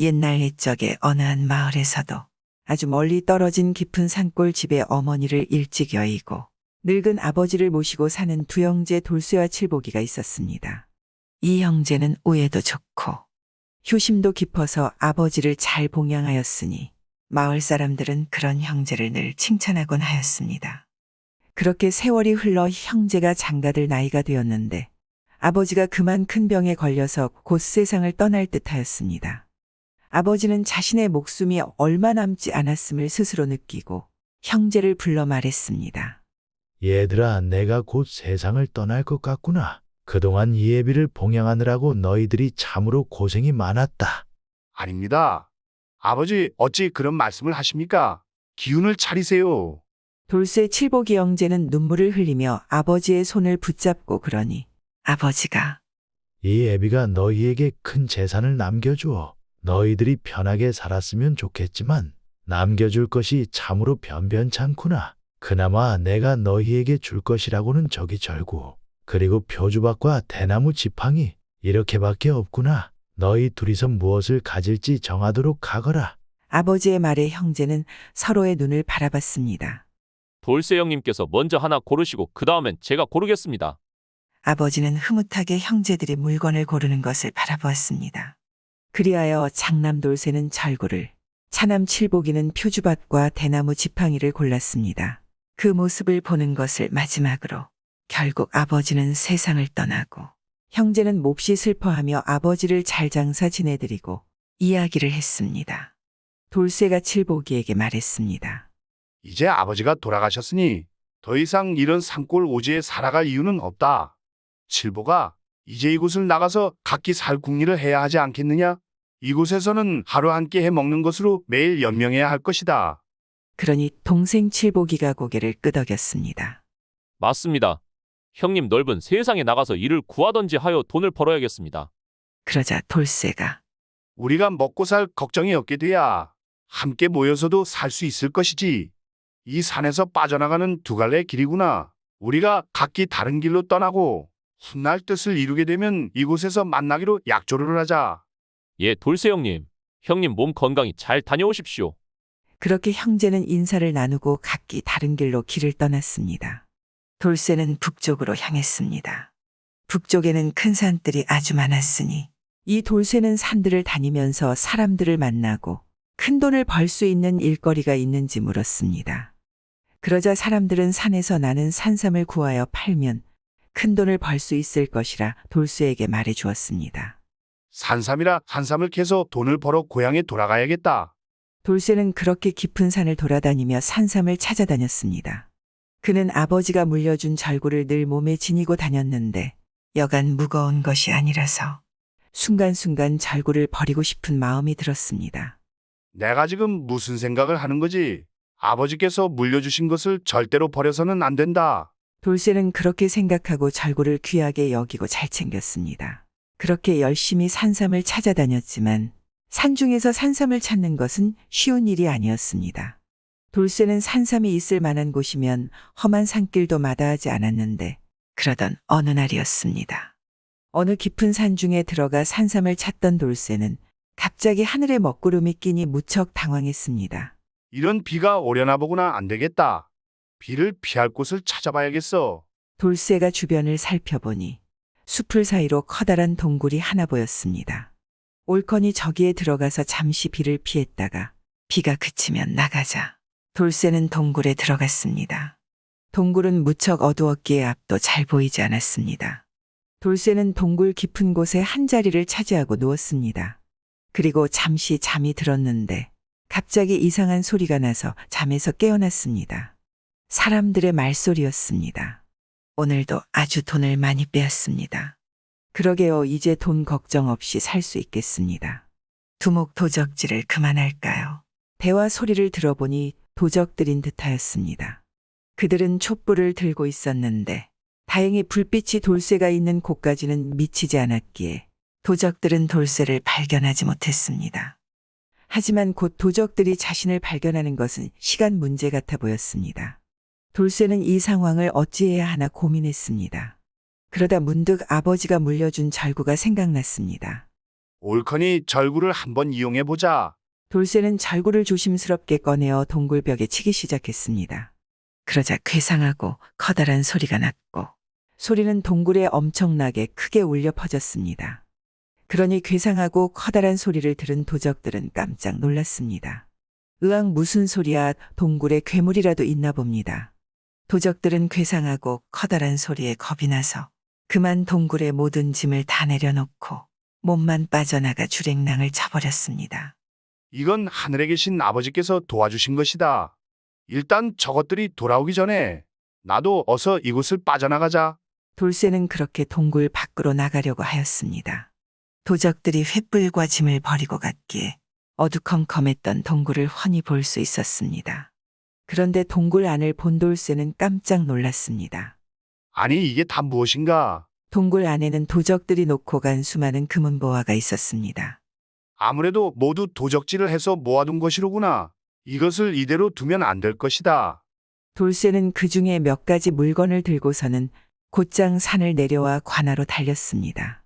옛날 옛적에 어느 한 마을에서도 아주 멀리 떨어진 깊은 산골 집에 어머니를 일찍 여의고 늙은 아버지를 모시고 사는 두 형제 돌쇠와 칠보기가 있었습니다. 이 형제는 우애도 좋고 효심도 깊어서 아버지를 잘 봉양하였으니 마을 사람들은 그런 형제를 늘 칭찬하곤 하였습니다. 그렇게 세월이 흘러 형제가 장가들 나이가 되었는데 아버지가 그만 큰 병에 걸려서 곧 세상을 떠날 듯하였습니다. 아버지는 자신의 목숨이 얼마 남지 않았음을 스스로 느끼고 형제를 불러 말했습니다. 얘들아, 내가 곧 세상을 떠날 것 같구나. 그동안 예비를 봉양하느라고 너희들이 참으로 고생이 많았다. 아닙니다. 아버지, 어찌 그런 말씀을 하십니까? 기운을 차리세요. 돌쇠 칠보기 형제는 눈물을 흘리며 아버지의 손을 붙잡고 그러니 아버지가 이 애비가 너희에게 큰 재산을 남겨주어 너희들이 편하게 살았으면 좋겠지만 남겨줄 것이 참으로 변변찮구나. 그나마 내가 너희에게 줄 것이라고는 저기 절구, 그리고 표주밭과 대나무 지팡이 이렇게밖에 없구나. 너희 둘이서 무엇을 가질지 정하도록 하거라. 아버지의 말에 형제는 서로의 눈을 바라봤습니다. 돌쇠 형님께서 먼저 하나 고르시고 그 다음엔 제가 고르겠습니다. 아버지는 흐뭇하게 형제들이 물건을 고르는 것을 바라보았습니다. 그리하여 장남 돌쇠는 절구를, 차남 칠보기는 표주밭과 대나무 지팡이를 골랐습니다. 그 모습을 보는 것을 마지막으로 결국 아버지는 세상을 떠나고 형제는 몹시 슬퍼하며 아버지를 잘 장사 지내드리고 이야기를 했습니다. 돌쇠가 칠보기에게 말했습니다. 이제 아버지가 돌아가셨으니 더 이상 이런 산골 오지에 살아갈 이유는 없다. 칠보가, 이제 이곳을 나가서 각기 살 궁리를 해야 하지 않겠느냐? 이곳에서는 하루 한 끼 해 먹는 것으로 매일 연명해야 할 것이다. 그러니 동생 칠보기가 고개를 끄덕였습니다. 맞습니다. 형님 넓은 세상에 나가서 일을 구하던지 하여 돈을 벌어야겠습니다. 그러자 돌쇠가 우리가 먹고 살 걱정이 없게 돼야 함께 모여서도 살 수 있을 것이지. 이 산에서 빠져나가는 두 갈래 길이구나. 우리가 각기 다른 길로 떠나고 훗날 뜻을 이루게 되면 이곳에서 만나기로 약조를 하자. 예, 돌쇠 형님. 형님 몸 건강히 잘 다녀오십시오. 그렇게 형제는 인사를 나누고 각기 다른 길로 길을 떠났습니다. 돌쇠는 북쪽으로 향했습니다. 북쪽에는 큰 산들이 아주 많았으니 이 돌쇠는 산들을 다니면서 사람들을 만나고 큰 돈을 벌 수 있는 일거리가 있는지 물었습니다. 그러자 사람들은 산에서 나는 산삼을 구하여 팔면 큰 돈을 벌 수 있을 것이라 돌쇠에게 말해 주었습니다. 산삼이라 산삼을 캐서 돈을 벌어 고향에 돌아가야겠다. 돌쇠는 그렇게 깊은 산을 돌아다니며 산삼을 찾아다녔습니다. 그는 아버지가 물려준 절구를 늘 몸에 지니고 다녔는데 여간 무거운 것이 아니라서 순간순간 절구를 버리고 싶은 마음이 들었습니다. 내가 지금 무슨 생각을 하는 거지? 아버지께서 물려주신 것을 절대로 버려서는 안 된다. 돌쇠는 그렇게 생각하고 절구를 귀하게 여기고 잘 챙겼습니다. 그렇게 열심히 산삼을 찾아다녔지만 산중에서 산삼을 찾는 것은 쉬운 일이 아니었습니다. 돌쇠는 산삼이 있을 만한 곳이면 험한 산길도 마다하지 않았는데 그러던 어느 날이었습니다. 어느 깊은 산중에 들어가 산삼을 찾던 돌쇠는 갑자기 하늘에 먹구름이 끼니 무척 당황했습니다. 이런 비가 오려나 보구나. 안 되겠다. 비를 피할 곳을 찾아봐야겠어. 돌쇠가 주변을 살펴보니 숲을 사이로 커다란 동굴이 하나 보였습니다. 옳거니 저기에 들어가서 잠시 비를 피했다가 비가 그치면 나가자 돌쇠는 동굴에 들어갔습니다. 동굴은 무척 어두웠기에 앞도 잘 보이지 않았습니다. 돌쇠는 동굴 깊은 곳에 한 자리를 차지하고 누웠습니다. 그리고 잠시 잠이 들었는데 갑자기 이상한 소리가 나서 잠에서 깨어났습니다. 사람들의 말소리였습니다. 오늘도 아주 돈을 많이 빼앗습니다. 그러게요, 이제 돈 걱정 없이 살 수 있겠습니다. 두목 도적질을 그만할까요? 대화 소리를 들어보니 도적들인 듯하였습니다. 그들은 촛불을 들고 있었는데 다행히 불빛이 돌쇠가 있는 곳까지는 미치지 않았기에 도적들은 돌쇠를 발견하지 못했습니다. 하지만 곧 도적들이 자신을 발견하는 것은 시간 문제 같아 보였습니다. 돌쇠는 이 상황을 어찌해야 하나 고민했습니다. 그러다 문득 아버지가 물려준 절구가 생각났습니다. 옳거니 절구를 한번 이용해 보자. 돌쇠는 절구를 조심스럽게 꺼내어 동굴벽에 치기 시작했습니다. 그러자 괴상하고 커다란 소리가 났고 소리는 동굴에 엄청나게 크게 울려 퍼졌습니다. 그러니 괴상하고 커다란 소리를 들은 도적들은 깜짝 놀랐습니다. 으악 무슨 소리야, 동굴에 괴물이라도 있나 봅니다. 도적들은 괴상하고 커다란 소리에 겁이 나서 그만 동굴의 모든 짐을 다 내려놓고 몸만 빠져나가 주랭랑을 쳐버렸습니다. 이건 하늘에 계신 아버지께서 도와주신 것이다. 일단 저것들이 돌아오기 전에 나도 어서 이곳을 빠져나가자. 돌쇠는 그렇게 동굴 밖으로 나가려고 하였습니다. 도적들이 횃불과 짐을 버리고 갔기에 어두컴컴했던 동굴을 훤히 볼 수 있었습니다. 그런데 동굴 안을 본 돌쇠는 깜짝 놀랐습니다. 아니 이게 다 무엇인가? 동굴 안에는 도적들이 놓고 간 수많은 금은보화가 있었습니다. 아무래도 모두 도적질을 해서 모아둔 것이로구나. 이것을 이대로 두면 안 될 것이다. 돌쇠는 그 중에 몇 가지 물건을 들고서는 곧장 산을 내려와 관아로 달렸습니다.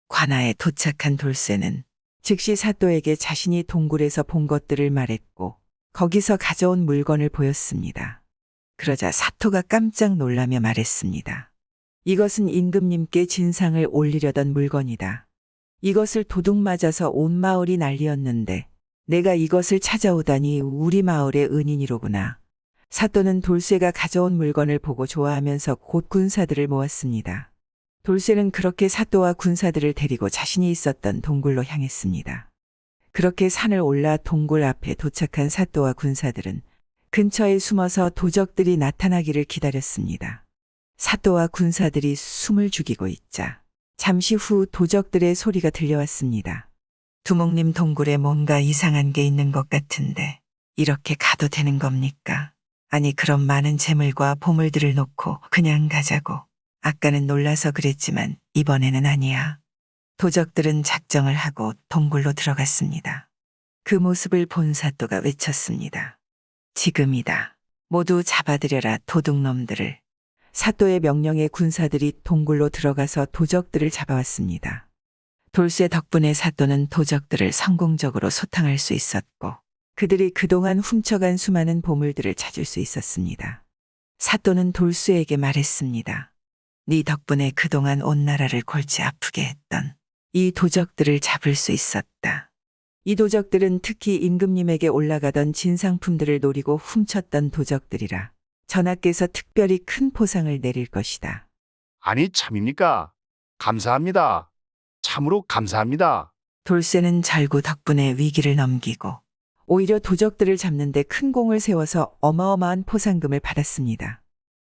관아에 도착한 돌쇠는 즉시 사또에게 자신이 동굴에서 본 것들을 말했고 거기서 가져온 물건을 보였습니다. 그러자 사또가 깜짝 놀라며 말했습니다. 이것은 임금님께 진상을 올리려던 물건이다. 이것을 도둑 맞아서 온 마을이 난리였는데 내가 이것을 찾아오다니 우리 마을의 은인이로구나. 사또는 돌쇠가 가져온 물건을 보고 좋아하면서 곧 군사들을 모았습니다. 돌쇠는 그렇게 사또와 군사들을 데리고 자신이 있었던 동굴로 향했습니다. 그렇게 산을 올라 동굴 앞에 도착한 사또와 군사들은 근처에 숨어서 도적들이 나타나기를 기다렸습니다. 사또와 군사들이 숨을 죽이고 있자 잠시 후 도적들의 소리가 들려왔습니다. 두목님 동굴에 뭔가 이상한 게 있는 것 같은데 이렇게 가도 되는 겁니까? 아니 그럼 많은 재물과 보물들을 놓고 그냥 가자고. 아까는 놀라서 그랬지만 이번에는 아니야. 도적들은 작정을 하고 동굴로 들어갔습니다. 그 모습을 본 사또가 외쳤습니다. 지금이다. 모두 잡아들여라 도둑놈들을. 사또의 명령에 군사들이 동굴로 들어가서 도적들을 잡아왔습니다. 돌쇠 덕분에 사또는 도적들을 성공적으로 소탕할 수 있었고 그들이 그동안 훔쳐간 수많은 보물들을 찾을 수 있었습니다. 사또는 돌쇠에게 말했습니다. 네 덕분에 그동안 온 나라를 골치 아프게 했던 이 도적들을 잡을 수 있었다. 이 도적들은 특히 임금님에게 올라가던 진상품들을 노리고 훔쳤던 도적들이라 전하께서 특별히 큰 포상을 내릴 것이다. 아니 참입니까? 감사합니다. 참으로 감사합니다. 돌쇠는 절구 덕분에 위기를 넘기고 오히려 도적들을 잡는데 큰 공을 세워서 어마어마한 포상금을 받았습니다.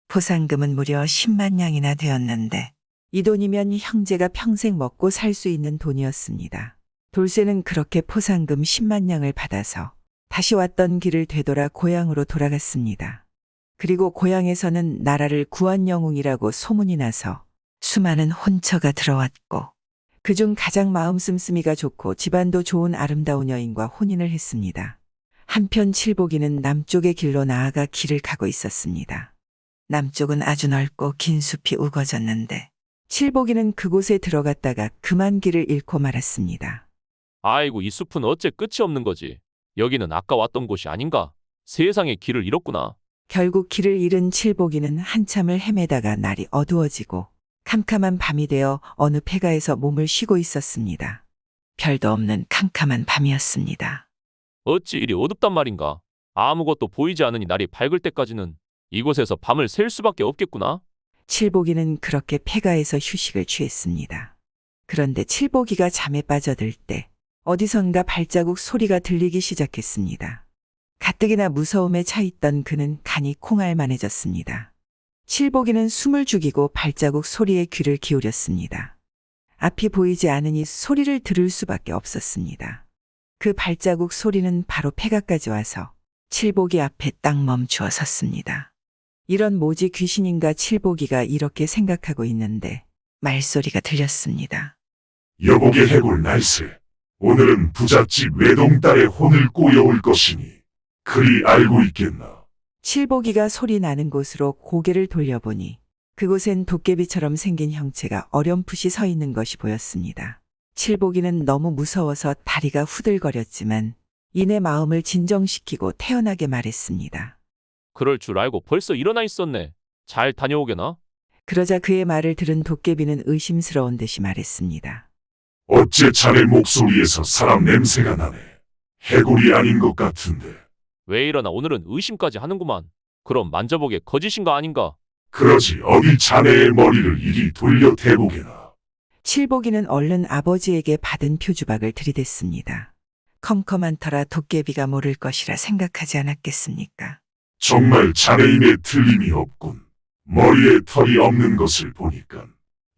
포상금은 무려 10만 냥이나 되었는데 이 돈이면 형제가 평생 먹고 살 수 있는 돈이었습니다. 돌쇠는 그렇게 포상금 10만 냥을 받아서 다시 왔던 길을 되돌아 고향으로 돌아갔습니다. 그리고 고향에서는 나라를 구한 영웅이라고 소문이 나서 수많은 혼처가 들어왔고 그중 가장 마음 씀씀이가 좋고 집안도 좋은 아름다운 여인과 혼인을 했습니다. 한편 칠복이는 남쪽의 길로 나아가 길을 가고 있었습니다. 남쪽은 아주 넓고 긴 숲이 우거졌는데 칠복이는 그곳에 들어갔다가 그만 길을 잃고 말았습니다. 아이고 이 숲은 어째 끝이 없는 거지. 여기는 아까 왔던 곳이 아닌가? 세상에 길을 잃었구나. 결국 길을 잃은 칠복이는 한참을 헤매다가 날이 어두워지고 캄캄한 밤이 되어 어느 폐가에서 몸을 쉬고 있었습니다. 별도 없는 캄캄한 밤이었습니다. 어찌 이리 어둡단 말인가? 아무것도 보이지 않으니 날이 밝을 때까지는 이곳에서 밤을 샐 수밖에 없겠구나. 칠복이는 그렇게 폐가에서 휴식을 취했습니다. 그런데 칠복이가 잠에 빠져들 때 어디선가 발자국 소리가 들리기 시작했습니다. 가뜩이나 무서움에 차 있던 그는 간이 콩알만해졌습니다. 칠복이는 숨을 죽이고 발자국 소리에 귀를 기울였습니다. 앞이 보이지 않으니 소리를 들을 수밖에 없었습니다. 그 발자국 소리는 바로 폐가까지 와서 칠복이 앞에 딱 멈추어 섰습니다. 이런 모지 귀신인가 칠복이가 이렇게 생각하고 있는데 말소리가 들렸습니다. 여복의 해골 날새, 오늘은 부잣집 외동딸의 혼을 꼬여올 것이니 그리 알고 있겠나. 칠복이가 소리 나는 곳으로 고개를 돌려보니 그곳엔 도깨비처럼 생긴 형체가 어렴풋이 서 있는 것이 보였습니다. 칠복이는 너무 무서워서 다리가 후들거렸지만 이내 마음을 진정시키고 태연하게 말했습니다. 그럴 줄 알고 벌써 일어나 있었네. 잘 다녀오게나? 그러자 그의 말을 들은 도깨비는 의심스러운 듯이 말했습니다. 어째 자네 목소리에서 사람 냄새가 나네. 해골이 아닌 것 같은데. 왜 이러나 오늘은 의심까지 하는구만. 그럼 만져보게 거짓인가 아닌가? 그러지 어디 자네의 머리를 이리 돌려 대보게나. 칠복이는 얼른 아버지에게 받은 표주박을 들이댔습니다. 컴컴한 터라 도깨비가 모를 것이라 생각하지 않았겠습니까? 정말 자네임에 틀림이 없군. 머리에 털이 없는 것을 보니까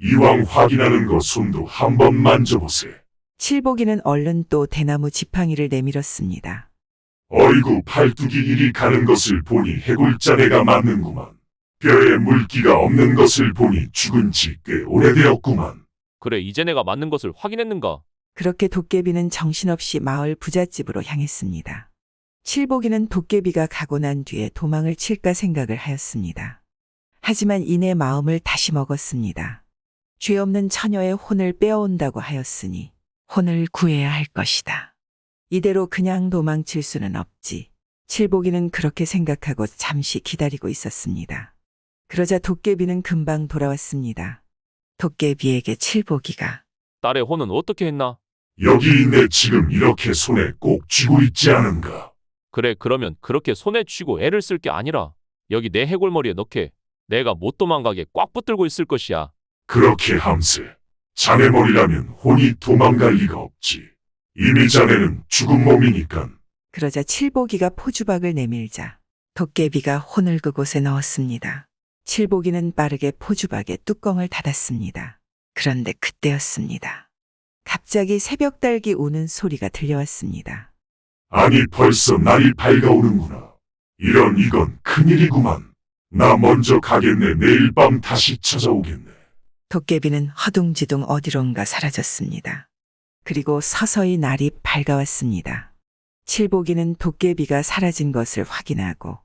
이왕 확인하는 거 손도 한번 만져보세. 칠복이는 얼른 또 대나무 지팡이를 내밀었습니다. 어이구 팔뚝이 이리 가는 것을 보니 해골자네가 맞는구만. 뼈에 물기가 없는 것을 보니 죽은 지 꽤 오래되었구만. 그래 이제 내가 맞는 것을 확인했는가? 그렇게 도깨비는 정신없이 마을 부잣집으로 향했습니다. 칠복이는 도깨비가 가고 난 뒤에 도망을 칠까 생각을 하였습니다. 하지만 이내 마음을 다시 먹었습니다. 죄 없는 처녀의 혼을 빼어온다고 하였으니 혼을 구해야 할 것이다. 이대로 그냥 도망칠 수는 없지. 칠복이는 그렇게 생각하고 잠시 기다리고 있었습니다. 그러자 도깨비는 금방 돌아왔습니다. 도깨비에게 칠복이가 딸의 혼은 어떻게 했나? 여기 있네. 지금 이렇게 손에 꼭 쥐고 있지 않은가. 그래 그러면 그렇게 손에 쥐고 애를 쓸 게 아니라 여기 내 해골머리에 넣게. 내가 못 도망가게 꽉 붙들고 있을 것이야. 그렇게 함세. 자네 머리라면 혼이 도망갈 리가 없지. 이미 자네는 죽은 몸이니깐. 그러자 칠복이가 포주박을 내밀자 도깨비가 혼을 그곳에 넣었습니다. 칠복이는 빠르게 포주박의 뚜껑을 닫았습니다. 그런데 그때였습니다. 갑자기 새벽 달기 우는 소리가 들려왔습니다. 아니 벌써 날이 밝아오는구나. 이건 큰일이구만. 나 먼저 가겠네. 내일 밤 다시 찾아오겠네. 도깨비는 허둥지둥 어디론가 사라졌습니다. 그리고 서서히 날이 밝아왔습니다. 칠복이는 도깨비가 사라진 것을 확인하고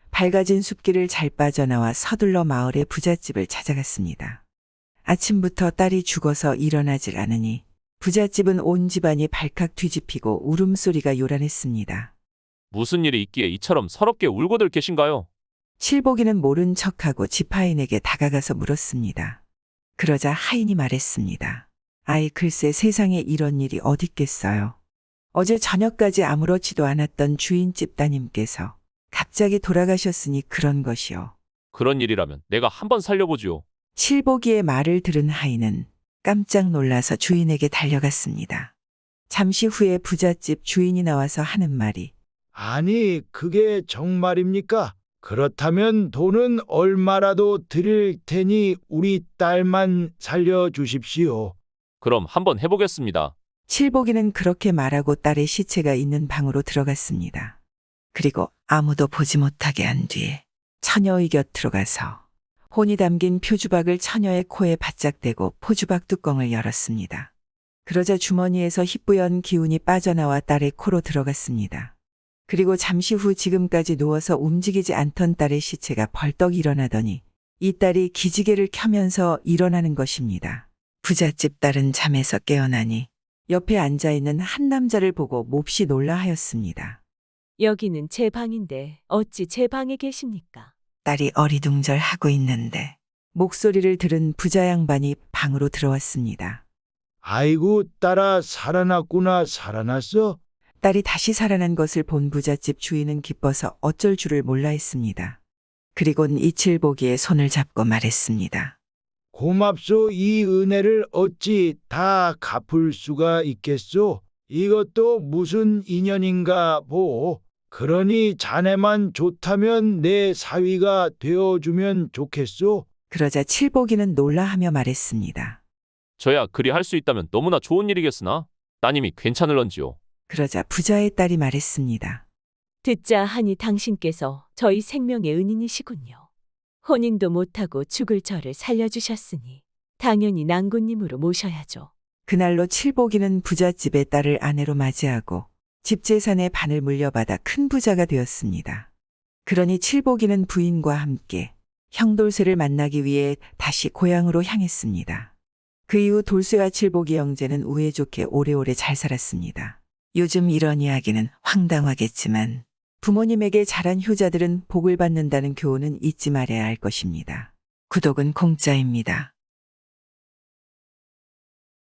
밝아진 숲길을 잘 빠져나와 서둘러 마을의 부잣집을 찾아갔습니다. 아침부터 딸이 죽어서 일어나질 않으니 부잣집은 온 집안이 발칵 뒤집히고 울음소리가 요란했습니다. 무슨 일이 있기에 이처럼 서럽게 울고들 계신가요? 칠복이는 모른 척하고 집하인에게 다가가서 물었습니다. 그러자 하인이 말했습니다. 아이 글쎄 세상에 이런 일이 어딨겠어요. 어제 저녁까지 아무렇지도 않았던 주인집 따님께서 갑자기 돌아가셨으니 그런 것이요. 그런 일이라면 내가 한번 살려보지요. 칠복이의 말을 들은 하인은 깜짝 놀라서 주인에게 달려갔습니다. 잠시 후에 부잣집 주인이 나와서 하는 말이 아니, 그게 정말입니까? 그렇다면 돈은 얼마라도 드릴 테니 우리 딸만 살려주십시오. 그럼 한번 해보겠습니다. 칠복이는 그렇게 말하고 딸의 시체가 있는 방으로 들어갔습니다. 그리고 아무도 보지 못하게 한 뒤에 처녀의 곁으로 가서 혼이 담긴 표주박을 처녀의 코에 바짝 대고 포주박 뚜껑을 열었습니다. 그러자 주머니에서 희뿌연 기운이 빠져나와 딸의 코로 들어갔습니다. 그리고 잠시 후 지금까지 누워서 움직이지 않던 딸의 시체가 벌떡 일어나더니 이 딸이 기지개를 켜면서 일어나는 것입니다. 부잣집 딸은 잠에서 깨어나니 옆에 앉아있는 한 남자를 보고 몹시 놀라하였습니다. 여기는 제 방인데 어찌 제 방에 계십니까? 딸이 어리둥절하고 있는데 목소리를 들은 부자 양반이 방으로 들어왔습니다. 아이고, 딸아, 살아났구나. 살아났어? 딸이 다시 살아난 것을 본 부잣집 주인은 기뻐서 어쩔 줄을 몰라 했습니다. 그리곤 이칠복이의 손을 잡고 말했습니다. 고맙소. 이 은혜를 어찌 다 갚을 수가 있겠소? 이것도 무슨 인연인가 보. 그러니 자네만 좋다면 내 사위가 되어주면 좋겠소? 그러자 칠복이는 놀라하며 말했습니다. 저야 그리 할 수 있다면 너무나 좋은 일이겠으나 따님이 괜찮을런지요. 그러자 부자의 딸이 말했습니다. 듣자 하니 당신께서 저희 생명의 은인이시군요. 혼인도 못하고 죽을 저를 살려주셨으니 당연히 낭군님으로 모셔야죠. 그날로 칠복이는 부잣집의 딸을 아내로 맞이하고 집 재산의 반을 물려받아 큰 부자가 되었습니다. 그러니 칠복이는 부인과 함께 형돌쇠를 만나기 위해 다시 고향으로 향했습니다. 그 이후 돌쇠와 칠복이 형제는 우애 좋게 오래오래 잘 살았습니다. 요즘 이런 이야기는 황당하겠지만 부모님에게 자란 효자들은 복을 받는다는 교훈은 잊지 말아야 할 것입니다. 구독은 공짜입니다.